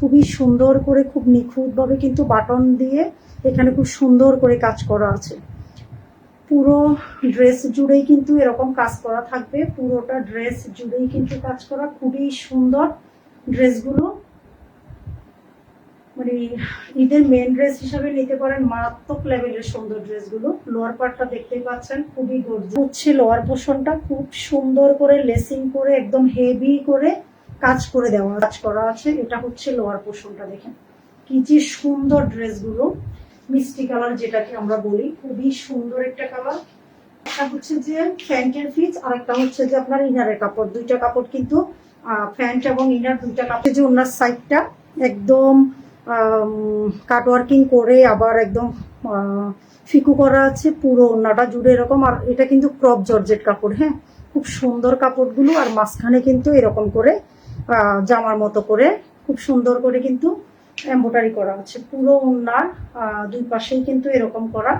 খুবই সুন্দর করে, খুব নিখুঁতভাবে কিন্তু বাটন দিয়ে এখানে খুব সুন্দর করে কাজ করা আছে। পুরো ড্রেস জুড়েই কিন্তু এরকম কাজ করা থাকবে, পুরোটা ড্রেস জুড়েই কিন্তু কাজ করা, খুবই সুন্দর ড্রেসগুলো। মানে ঈদের মেন ড্রেস হিসাবে নিতে পারেন, মারাত্মক লেভেলের সুন্দর ড্রেসগুলো। লোয়ার পার্টটা দেখতেই পাচ্ছেন, খুবই গর্জিয়াস হচ্ছে। লোয়ার পোর্শনটা খুব সুন্দর করে লেসিং করে একদম হেভি করে কাজ করে দেওয়া কাজ করা আছে। এটা হচ্ছে লোয়ার পোর্শনটা, দেখেন কি যে সুন্দর ড্রেসগুলো। মিষ্টি কালার যেটাকে আমরা বলি, খুবই সুন্দর একটা কালার। একটা হচ্ছে যে প্যান্টের পিস, আর একটা হচ্ছে যে আপনার ইনারের কাপড়। দুইটা কাপড় কিন্তু প্যান্ট এবং ইনার দুইটা কাপড়। যে ওনার সাইডটা একদম কাটওয়ার্কিং করে আবার একদম ফিকু করা আছে, পুরো ওনাটা জুড়ে এরকম। আর এটা কিন্তু ক্রপ জর্জেট কাপড়, হ্যাঁ খুব সুন্দর কাপড়গুলো। আর মাঝখানে কিন্তু এরকম করে জামার মতো করে খুব সুন্দর করে কিন্তু এমব্রয়ডারি করা আছে। পুরো ওনার দুই পাশেই কিন্তু এরকম করা,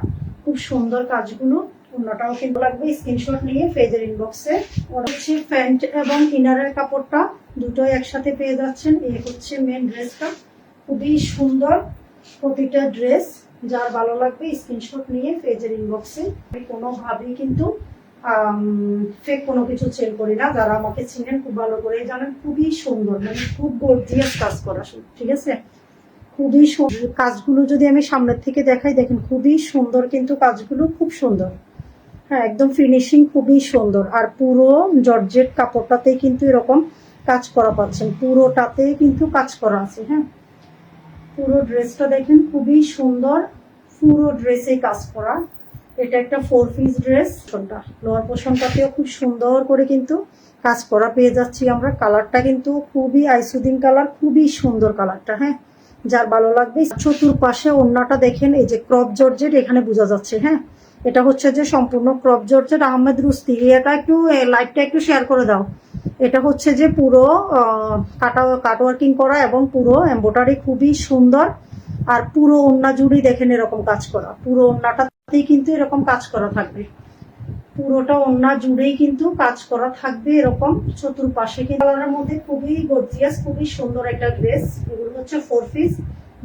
খুব সুন্দর কাজগুলো। ওনাটাও কিন্তু লাগবে, স্ক্রিনশট নিয়ে পেজের ইনবক্সে। হচ্ছে প্যান্ট এবং ইনারের কাপড়টা দুটোই একসাথে পেয়ে যাচ্ছেন। এই হচ্ছে মেন ড্রেসটা, খুবই সুন্দর প্রতিটা ড্রেস। যার ভালো লাগবে স্ক্রিনশট নিয়ে পেজের ইনবক্সে। আমি কোনোভাবেই কিন্তু ফেক কোনো কিছু সেল করি না, যারা আমাকে চিনেন খুব ভালো করে জানেন। খুবই সুন্দর, মানে খুব গর্জিয়াস কাজ করা, ঠিক আছে। খুবই সুন্দর কাজগুলো। যদি আমি সামনের থেকে দেখাই, দেখেন খুবই সুন্দর কিন্তু কাজগুলো, খুব সুন্দর। হ্যাঁ একদম ফিনিশিং খুবই সুন্দর। আর পুরো জর্জেট কাপড়টাতেই কিন্তু এরকম কাজ করা পাচ্ছেন, পুরোটাতে কিন্তু কাজ করা আছে। হ্যাঁ পুরো ড্রেসটা দেখেন খুবই সুন্দর, পুরো ড্রেসে কাজ করা। এটা একটা 4 পিস ড্রেস। লোয়ার পোর্শনটাতেও খুব সুন্দর করে কিন্তু কাজ করা পেয়ে যাচ্ছি আমরা। কালারটা কিন্তু খুবই আইসুদিন কালার, খুবই সুন্দর কালারটা। হ্যাঁ যার ভালো লাগবে। চতুর্পাশে ওড়নাটা দেখেন, এই যে ক্রপ জর্জেট এখানে বোঝা যাচ্ছে। হ্যাঁ এটা হচ্ছে যে সম্পূর্ণ ক্রপ জর্জেট। আহমেদ রুস্তি, এটা একটু লাইটটা একটু শেয়ার করে দাও। এটা হচ্ছে যে পুরো কাটওয়ার্কিং করা এবং পুরো এমব্রয়ডারি খুবই সুন্দর। আর পুরো ওড়না জুড়ি দেখেন এরকম কাজ করা, পুরো ওড়নাটাতেই কিন্তু এরকম কাজ করা থাকবে। পুরোটা ওড়না জুড়েই কিন্তু কাজ করা থাকবে এরকম চতুর্পাশে। কালারের মধ্যে খুবই গর্জিয়াস, খুবই সুন্দর একটা ড্রেস। এগুলো হচ্ছে 4 পিস।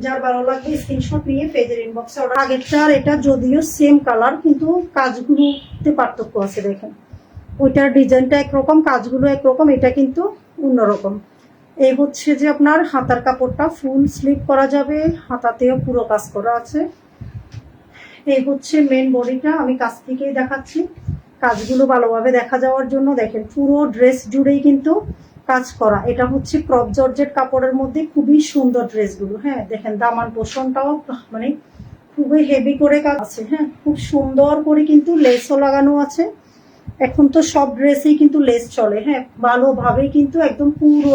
যার ভালো লাগবে স্ক্রিনশট নিয়ে পেজের ইনবক্সে অর্ডার। আগেরটার এটা যদিও সেম কালার, কিন্তু কাজগুলোতে পার্থক্য আছে। দেখেন ওইটার ডিজাইনটা একরকম, কাজগুলো একরকম, এটা কিন্তু অন্যরকম। এই হচ্ছে যে আপনার হাতার কাপড়টা ফুল স্লিভ করা যাবে, হাতাতেও পুরো কাজ করা আছে। এই হচ্ছে মেন বডিটা, আমি কাছ থেকেই দেখাচ্ছি কাজগুলো ভালোভাবে দেখা যাওয়ার জন্য। দেখেন পুরো ড্রেস জুড়েই কিন্তু কাজ করা। এটা হচ্ছে ক্রপ জর্জেট কাপড়ের মধ্যে খুবই সুন্দর ড্রেসগুলো। হ্যাঁ দেখেন দামান পোর্শনটাও মানে খুবই হেভি করে কাজ আছে। হ্যাঁ খুব সুন্দর করে কিন্তু লেসও লাগানো আছে। এখন তো সব ড্রেসেই কিন্তু লেস চলে। হ্যাঁ ভালোভাবে কিন্তু একদম পুরো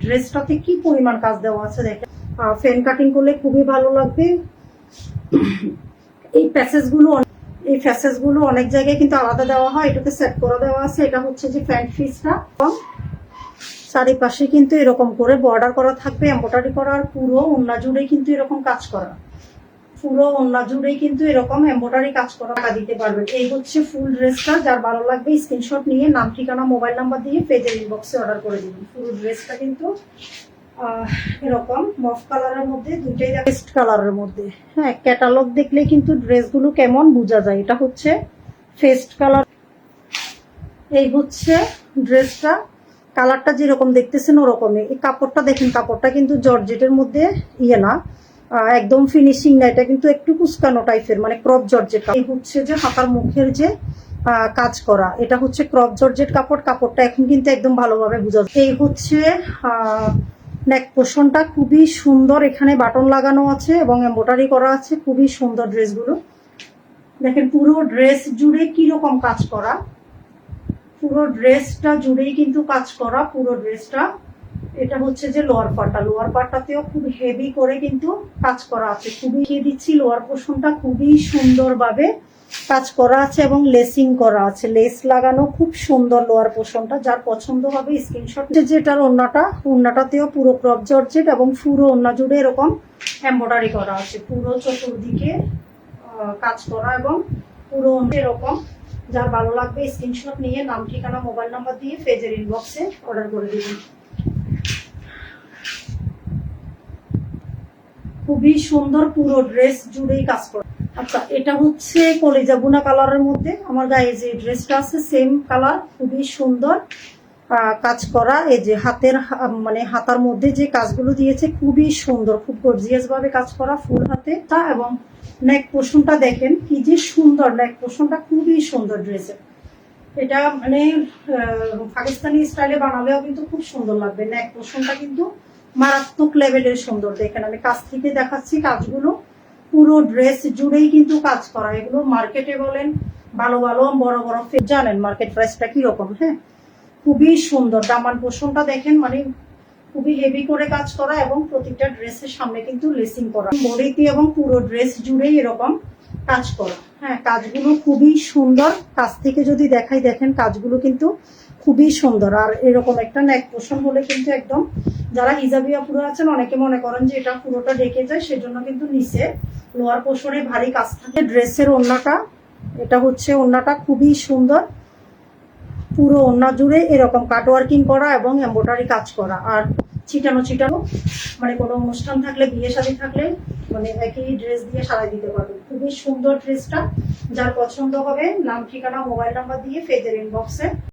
ড্রেসটাতে কি পরিমাণ কাজ দেওয়া আছে দেখেন। ফ্রেম কাটিং করলে খুবই ভালো লাগবে। এই প্যাসেজগুলো অনেক জায়গায় কিন্তু আলাদা দেওয়া হয়, এটাতে সেট করে দেওয়া আছে। এটা হচ্ছে যে ফ্রন্ট পিসটা, চারিপাশে কিন্তু এরকম করে বর্ডার করা থাকবে, এমব্রয়ডারি করা। আর পুরো ওড়না জুড়ে কিন্তু এরকম কাজ করা, পুরো ওড়না জুড়েই কিন্তু এরকম এমব্রয়ডারি কাজ করা। টাকা দিতে পারবেন। এই হচ্ছে ফুল ড্রেসটা। যার ভালো লাগবে স্ক্রিনশট নিয়ে নাম, ঠিকানা, মোবাইল নাম্বার দিয়ে পেজের ইনবক্সে অর্ডার করে দিবেন। ফুল ড্রেসটা কিন্তু এরকম মফ কালারের মধ্যে, দুইটাই পেস্ট কালারের মধ্যে। হ্যাঁ ক্যাটালগ দেখলে কিন্তু ড্রেসগুলো কেমন বোঝা যায়। এটা হচ্ছে পেস্ট কালার। এই হচ্ছে ড্রেসটা, কালারটা যেরকম দেখতেছেন ওরকমই। এই কাপড়টা দেখেন, কাপড়টা কিন্তু জর্জেটের মধ্যে না একদম ফিনিশিং না, এটা কিন্তু একটু কুচকানো টাইপের, মানে ক্রপ জর্জেট। এই হচ্ছে যে হাতার মুখের যে কাজ করা, এটা হচ্ছে ক্রপ জর্জেট কাপড়। কাপড়টা এখন কিন্তু একদম ভালোভাবে বোঝা যায়। এই হচ্ছে নেক পোর্শনটা, খুবই সুন্দর। এখানে বাটন লাগানো আছে এবং এমব্রয়ডারি করা আছে, খুবই সুন্দর ড্রেসগুলো। দেখেন পুরো ড্রেস জুড়ে কিরকম কাজ করা, পুরো ড্রেসটা জুড়েই কিন্তু কাজ করা, পুরো ড্রেসটা। এটা হচ্ছে যে লোয়ার পার্টটা, লোয়ার পার্টটাতেও খুব হেভি করে কিন্তু কাজ করা আছে। খুবই দিচ্ছি, লোয়ার পোর্শনটা খুবই সুন্দরভাবে কাজ করা আছে এবং লেসিং করা আছে, লেস লাগানো, খুব সুন্দর লোয়ার পোর্শনটা। যার পছন্দ হবে স্ক্রিনশট। যেটার ওড়নাটাতেও পুরো ক্রপ জর্জেট এবং পুরো ওড়না জুড়ে এরকম এমব্রয়ডারি করা আছে, পুরো চতুর্দিকে কাজ করা এবং পুরো এরকম। যার ভালো লাগবে স্ক্রিনশট নিয়ে নাম, ঠিকানা, মোবাইল নাম্বার দিয়ে পেজের ইনবক্সে অর্ডার করে দিবেন। খুবই সুন্দর, পুরো ড্রেস জুড়েই কাজ করা। আচ্ছা, এটা হচ্ছে কলিজা বুনা কালারের মধ্যে আমার গায়ে যে ড্রেসটা আছে সেম কালার, খুবই সুন্দর কাজ করা। এই যে হাতের মানে হাতার মধ্যে যে কাজগুলো দিয়েছে খুবই সুন্দর, খুব গর্জিয়াস ভাবে কাজ করা ফুল হাতে। এবং নেক পোর্শনটা দেখেন কি যে সুন্দর, নেক পোর্শনটা খুবই সুন্দর ড্রেসের। এটা মানে পাকিস্তানি স্টাইলে বানালেও কিন্তু খুব সুন্দর লাগবে। নেক পোর্শনটা কিন্তু মারাত্মক লেভেলের সুন্দর। দেখেন আমি কাছ থেকে দেখাচ্ছি কাজগুলো, পুরো ড্রেস জুড়েই কিন্তু কাজ করা। এগুলো মার্কেটে বলেন ভালো ভালো বড় বড় জানেন মার্কেট প্রাইসটা কিরকম। হ্যাঁ, খুবই সুন্দর। দামান পোর্শনটা দেখেন, মানে খুবই হেভি করে কাজ করা এবং প্রতিটা ড্রেসের সামনে কিন্তু লেসিং করা বডিতে এবং পুরো ড্রেস জুড়েই এরকম কাজ করা। হ্যাঁ, কাজগুলো খুবই সুন্দর। কাছ থেকে যদি দেখাই দেখেন কাজগুলো কিন্তু খুবই সুন্দর। আর এরকম একটা নেক পোর্শন হলে কিন্তু একদম, যারা হিজাবিয়া পুরো আছেন অনেকে মনে করেন যে এটা পুরোটা ঢেকে যায়, সেজন্য কিন্তু নিচে লোয়ার পোর্শনে ভারী কাজ থাকে। ড্রেসের ওড়নাটা, এটা হচ্ছে ওড়নাটা খুবই সুন্দর, পুরো ওড়না জুড়ে এরকম কাটওয়ার্কিং করা এবং এমব্রয়ডারি কাজ করা। আর ছিটানো ছিটানো, মানে কোনো অনুষ্ঠান থাকলে, বিয়ে শাদী থাকলে মানে একই ড্রেস দিয়ে সারাই দিতে পারবে। খুবই সুন্দর ড্রেসটা। যার পছন্দ হবে নাম ঠিকানা মোবাইল নাম্বার দিয়ে পেজের ইনবক্সে